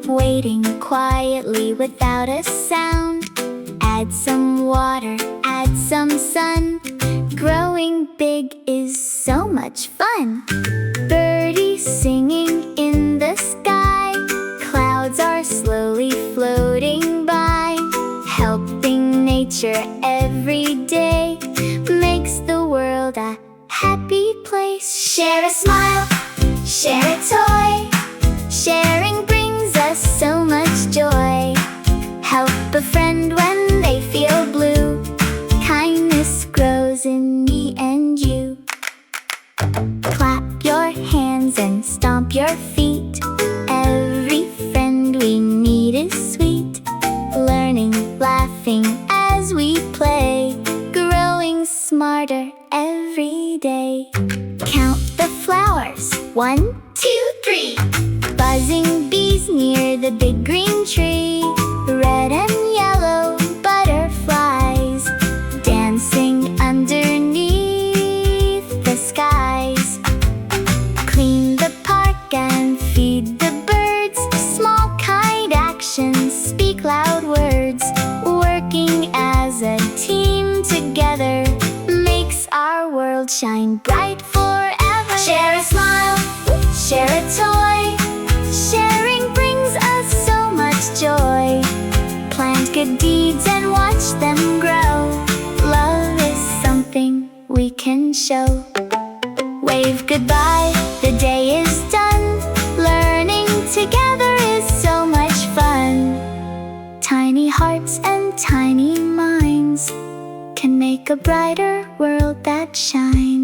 waiting quietly without a sound. Add some water, add some sun. Growing big is so much fun. Birdies singing in the sky. Clouds are slowly floating by. Helping nature every day makes the world a happy place. Share a smile, share a toy. Sharing brings us so much joy. Help a friend when they feel blue. Kindness grows in me and you. Clap your hands and stomp your feet. Every friend we meet is sweet. Learning, laughing as we play. Growing smarter every day. Count the flowers, 1, 2, 3. Buzzing bees near the big green tree. Red and yellow butterflies dancing underneath the skies. Clean the park and feed the birds. Small kind actions speak loud words. Working as a team together makes our world shine bright forever. Share a smile, share a toy. Sharing brings us so much joy. Plant good deeds and watch them grow. Love is something we can show. Wave goodbye, the day is done. Learning together is so much fun. Tiny hearts and tiny minds can make a brighter world that shines.